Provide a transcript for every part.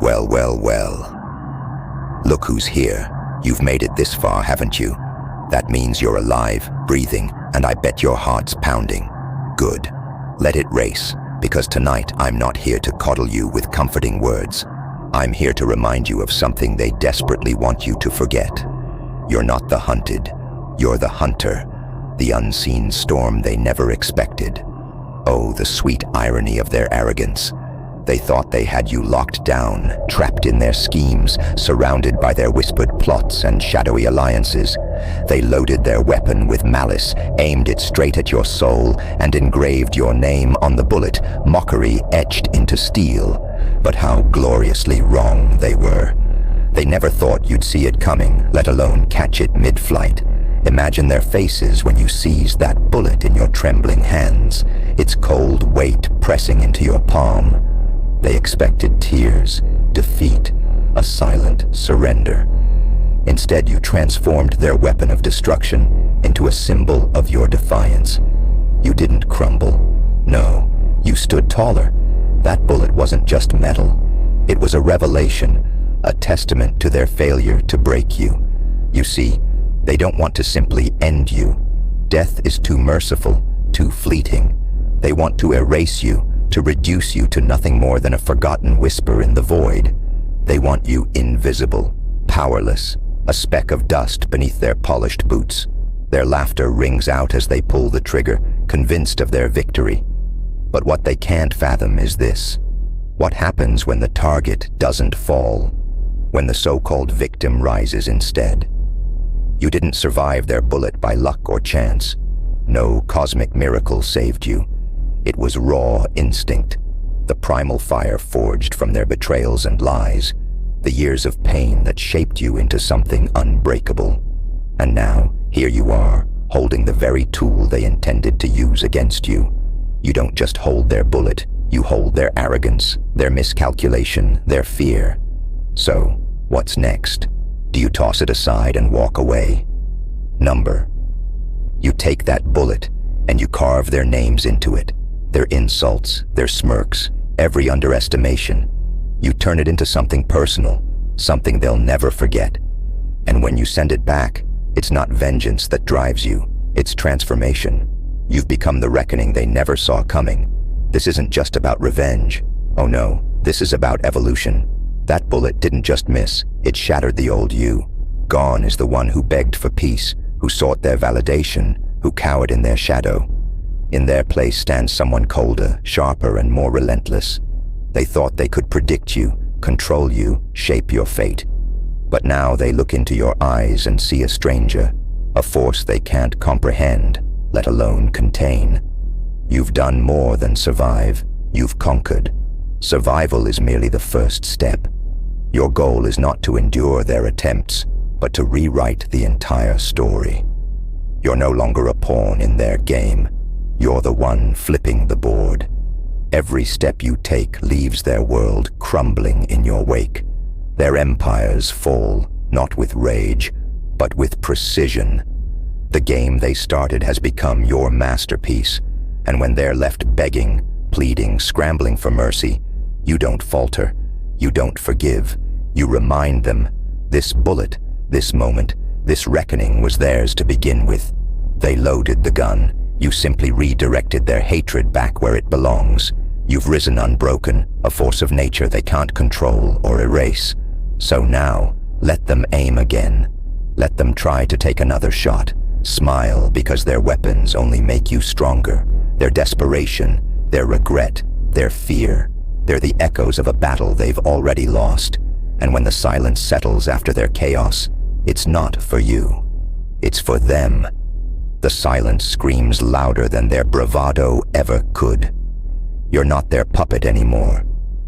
Well, well, well. Look who's here. You've made it this far, haven't you? That means you're alive, breathing, and I bet your heart's pounding. Good. Let it race, because tonight I'm not here to coddle you with comforting words. I'm here to remind you of something they desperately want you to forget. You're not the hunted. You're the hunter, the unseen storm they never expected. Oh, the sweet irony of their arrogance. They thought they had you locked down, trapped in their schemes, surrounded by their whispered plots and shadowy alliances. They loaded their weapon with malice, aimed it straight at your soul, and engraved your name on the bullet, mockery etched into steel. But how gloriously wrong they were. They never thought you'd see it coming, let alone catch it mid-flight. Imagine their faces when you seized that bullet in your trembling hands, its cold weight pressing into your palm. They expected tears, defeat, a silent surrender. Instead, you transformed their weapon of destruction into a symbol of your defiance. You didn't crumble. No, you stood taller. That bullet wasn't just metal. It was a revelation, a testament to their failure to break you. You see, they don't want to simply end you. Death is too merciful, too fleeting. They want to erase you, to reduce you to nothing more than a forgotten whisper in the void. They want you invisible, powerless, a speck of dust beneath their polished boots. Their laughter rings out as they pull the trigger, convinced of their victory. But what they can't fathom is this. What happens when the target doesn't fall? When the so-called victim rises instead? You didn't survive their bullet by luck or chance. No cosmic miracle saved you. It was raw instinct, the primal fire forged from their betrayals and lies, the years of pain that shaped you into something unbreakable. And now, here you are, holding the very tool they intended to use against you. You don't just hold their bullet, you hold their arrogance, their miscalculation, their fear. So, what's next? Do you toss it aside and walk away? Number. You take that bullet and you carve their names into it, their insults, their smirks, every underestimation. You turn it into something personal, something they'll never forget. And when you send it back, it's not vengeance that drives you, it's transformation. You've become the reckoning they never saw coming. This isn't just about revenge. Oh no, this is about evolution. That bullet didn't just miss, it shattered the old you. Gone is the one who begged for peace, who sought their validation, who cowered in their shadow. In their place stands someone colder, sharper, and more relentless. They thought they could predict you, control you, shape your fate. But now they look into your eyes and see a stranger, a force they can't comprehend, let alone contain. You've done more than survive, you've conquered. Survival is merely the first step. Your goal is not to endure their attempts, but to rewrite the entire story. You're no longer a pawn in their game. You're the one flipping the board. Every step you take leaves their world crumbling in your wake. Their empires fall, not with rage, but with precision. The game they started has become your masterpiece, and when they're left begging, pleading, scrambling for mercy, you don't falter, you don't forgive. You remind them, this bullet, this moment, this reckoning was theirs to begin with. They loaded the gun. You simply redirected their hatred back where it belongs. You've risen unbroken, a force of nature they can't control or erase. So now, let them aim again. Let them try to take another shot. Smile because their weapons only make you stronger. Their desperation, their regret, their fear. They're the echoes of a battle they've already lost. And when the silence settles after their chaos, it's not for you. It's for them. The silence screams louder than their bravado ever could. You're not their puppet anymore.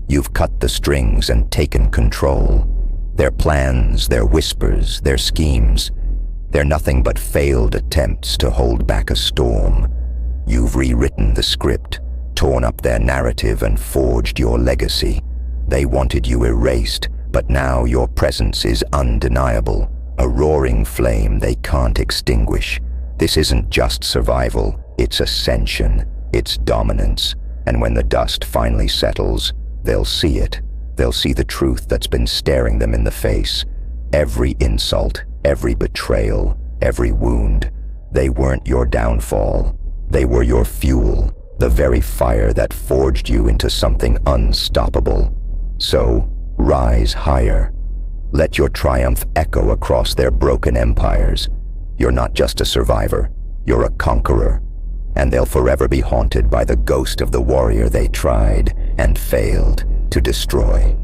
You've cut the strings and taken control. Their plans, their whispers, their schemes, they're nothing but failed attempts to hold back a storm. You've rewritten the script, torn up their narrative and forged your legacy. They wanted you erased, but now your presence is undeniable, a roaring flame they can't extinguish. This isn't just survival, it's ascension, it's dominance, and when the dust finally settles, they'll see it. They'll see the truth that's been staring them in the face. Every insult, every betrayal, every wound. They weren't your downfall. They were your fuel, the very fire that forged you into something unstoppable. So, rise higher. Let your triumph echo across their broken empires. You're not just a survivor, you're a conqueror. And they'll forever be haunted by the ghost of the warrior they tried and failed to destroy.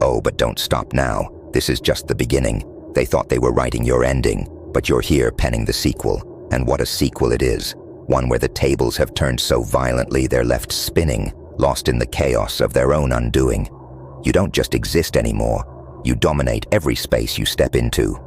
Oh, but don't stop now. This is just the beginning. They thought they were writing your ending, but you're here penning the sequel. And what a sequel it is. One where the tables have turned so violently they're left spinning, lost in the chaos of their own undoing. You don't just exist anymore. You dominate every space you step into.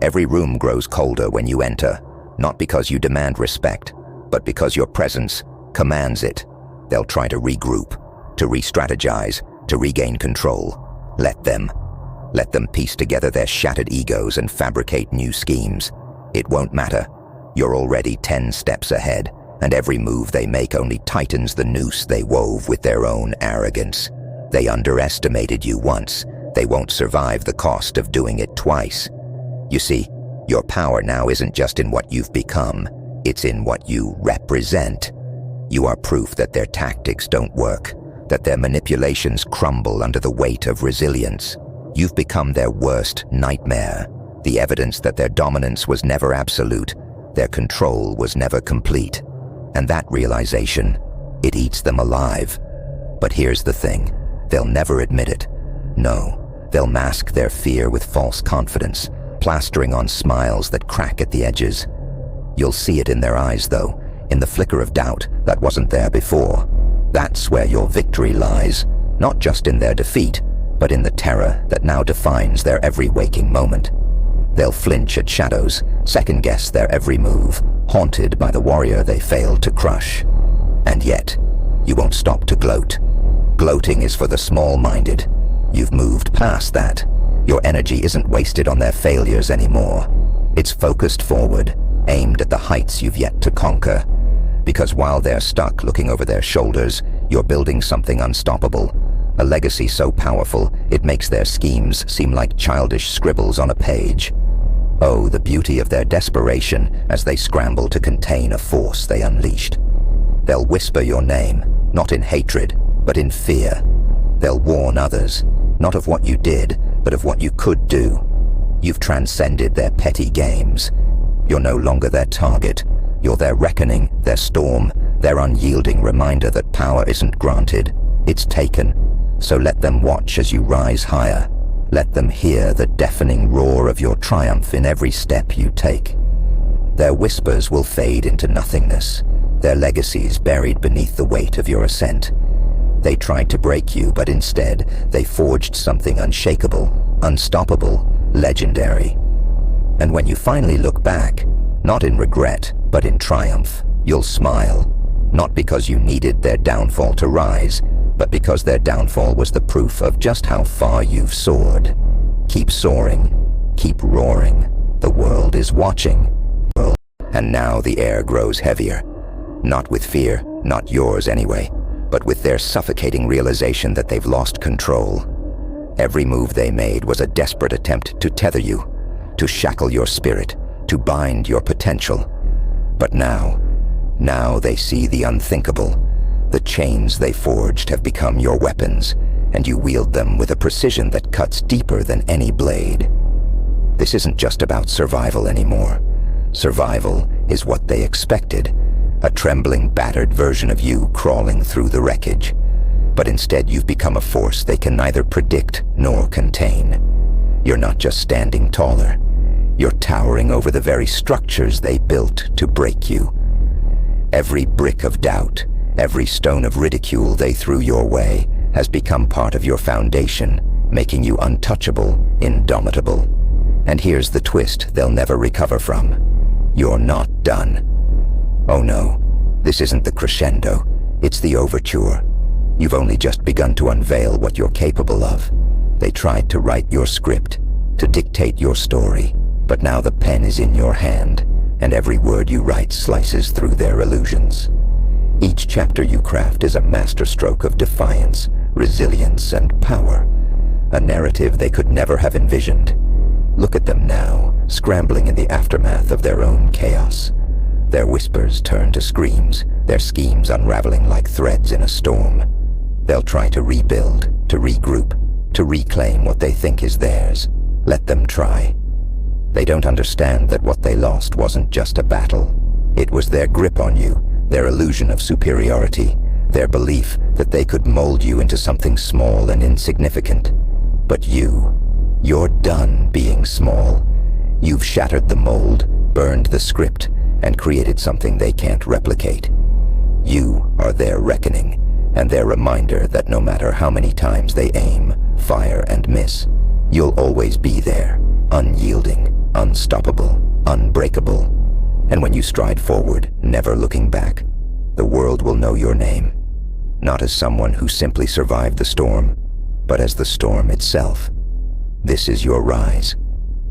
Every room grows colder when you enter, not because you demand respect, but because your presence commands it. They'll try to regroup, to re-strategize, to regain control. Let them piece together their shattered egos and fabricate new schemes. It won't matter. You're already 10 steps ahead, and every move they make only tightens the noose they wove with their own arrogance. They underestimated you once. They won't survive the cost of doing it twice. You see, your power now isn't just in what you've become, it's in what you represent. You are proof that their tactics don't work, that their manipulations crumble under the weight of resilience. You've become their worst nightmare, the evidence that their dominance was never absolute, their control was never complete. And that realization, it eats them alive. But here's the thing, they'll never admit it. No, they'll mask their fear with false confidence, plastering on smiles that crack at the edges. You'll see it in their eyes, though, in the flicker of doubt that wasn't there before. That's where your victory lies, not just in their defeat, but in the terror that now defines their every waking moment. They'll flinch at shadows, second-guess their every move, haunted by the warrior they failed to crush. And yet, you won't stop to gloat. Gloating is for the small-minded. You've moved past that. Your energy isn't wasted on their failures anymore. It's focused forward, aimed at the heights you've yet to conquer. Because while they're stuck looking over their shoulders, you're building something unstoppable. A legacy so powerful, it makes their schemes seem like childish scribbles on a page. Oh, the beauty of their desperation as they scramble to contain a force they unleashed. They'll whisper your name, not in hatred, but in fear. They'll warn others, not of what you did, but of what you could do. You've transcended their petty games. You're no longer their target. You're their reckoning, their storm, their unyielding reminder that power isn't granted, it's taken. So let them watch as you rise higher. Let them hear the deafening roar of your triumph in every step you take. Their whispers will fade into nothingness, their legacies buried beneath the weight of your ascent. They tried to break you, but instead, they forged something unshakable, unstoppable, legendary. And when you finally look back, not in regret, but in triumph, you'll smile. Not because you needed their downfall to rise, but because their downfall was the proof of just how far you've soared. Keep soaring, keep roaring. The world is watching. And now the air grows heavier. Not with fear, not yours anyway, but with their suffocating realization that they've lost control. Every move they made was a desperate attempt to tether you, to shackle your spirit, to bind your potential. But now they see the unthinkable. The chains they forged have become your weapons, and you wield them with a precision that cuts deeper than any blade. This isn't just about survival anymore. Survival is what they expected, a trembling, battered version of you crawling through the wreckage. But instead you've become a force they can neither predict nor contain. You're not just standing taller. You're towering over the very structures they built to break you. Every brick of doubt, every stone of ridicule they threw your way has become part of your foundation, making you untouchable, indomitable. And here's the twist they'll never recover from. You're not done. Oh no, this isn't the crescendo, it's the overture. You've only just begun to unveil what you're capable of. They tried to write your script, to dictate your story, but now the pen is in your hand, and every word you write slices through their illusions. Each chapter you craft is a masterstroke of defiance, resilience, and power. A narrative they could never have envisioned. Look at them now, scrambling in the aftermath of their own chaos. Their whispers turn to screams, their schemes unraveling like threads in a storm. They'll try to rebuild, to regroup, to reclaim what they think is theirs. Let them try. They don't understand that what they lost wasn't just a battle. It was their grip on you, their illusion of superiority, their belief that they could mold you into something small and insignificant. But you're done being small. You've shattered the mold, burned the script, and created something they can't replicate. You are their reckoning, and their reminder that no matter how many times they aim, fire, and miss, you'll always be there, unyielding, unstoppable, unbreakable. And when you stride forward, never looking back, the world will know your name, not as someone who simply survived the storm, but as the storm itself. This is your rise.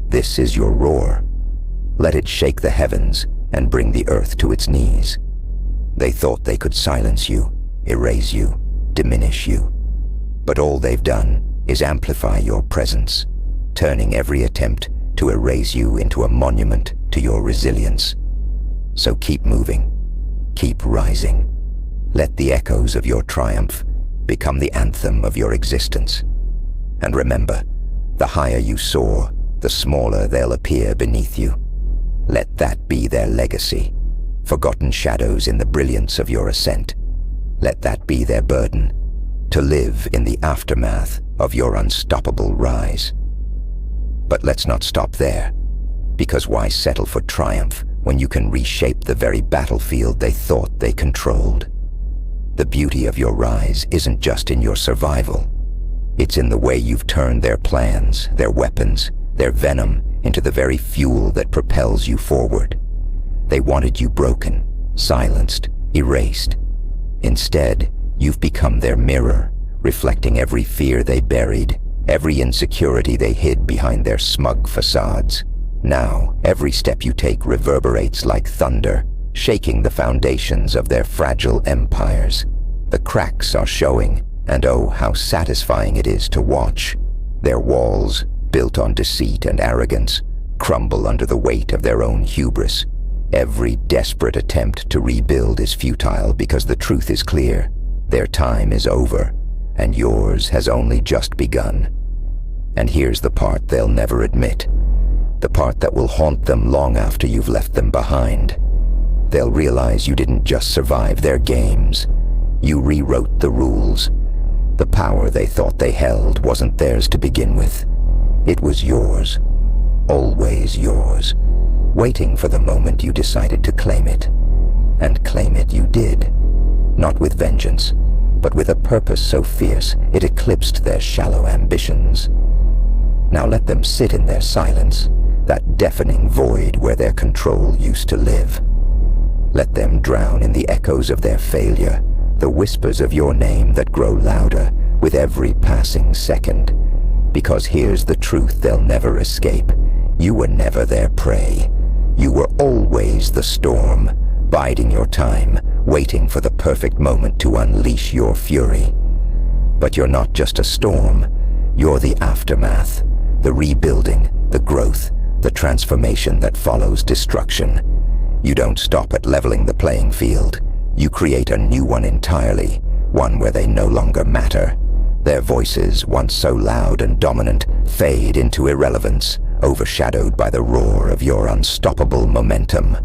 This is your roar. Let it shake the heavens and bring the earth to its knees. They thought they could silence you, erase you, diminish you. But all they've done is amplify your presence, turning every attempt to erase you into a monument to your resilience. So keep moving, keep rising. Let the echoes of your triumph become the anthem of your existence. And remember, the higher you soar, the smaller they'll appear beneath you. Let that be their legacy, forgotten shadows in the brilliance of your ascent. Let that be their burden, to live in the aftermath of your unstoppable rise. But let's not stop there, because why settle for triumph when you can reshape the very battlefield they thought they controlled? The beauty of your rise isn't just in your survival. It's in the way you've turned their plans, their weapons, their venom into the very fuel that propels you forward. They wanted you broken, silenced, erased. Instead, you've become their mirror, reflecting every fear they buried, every insecurity they hid behind their smug facades. Now, every step you take reverberates like thunder, shaking the foundations of their fragile empires. The cracks are showing, and oh, how satisfying it is to watch. Their walls, built on deceit and arrogance, crumble under the weight of their own hubris. Every desperate attempt to rebuild is futile because the truth is clear. Their time is over, and yours has only just begun. And here's the part they'll never admit, the part that will haunt them long after you've left them behind. They'll realize you didn't just survive their games. You rewrote the rules. The power they thought they held wasn't theirs to begin with. It was yours, always yours, waiting for the moment you decided to claim it. And claim it you did, not with vengeance, but with a purpose so fierce it eclipsed their shallow ambitions. Now let them sit in their silence, that deafening void where their control used to live. Let them drown in the echoes of their failure, the whispers of your name that grow louder with every passing second. Because here's the truth they'll never escape. You were never their prey. You were always the storm, biding your time, waiting for the perfect moment to unleash your fury. But you're not just a storm. You're the aftermath, the rebuilding, the growth, the transformation that follows destruction. You don't stop at leveling the playing field. You create a new one entirely, one where they no longer matter. Their voices, once so loud and dominant, fade into irrelevance, overshadowed by the roar of your unstoppable momentum.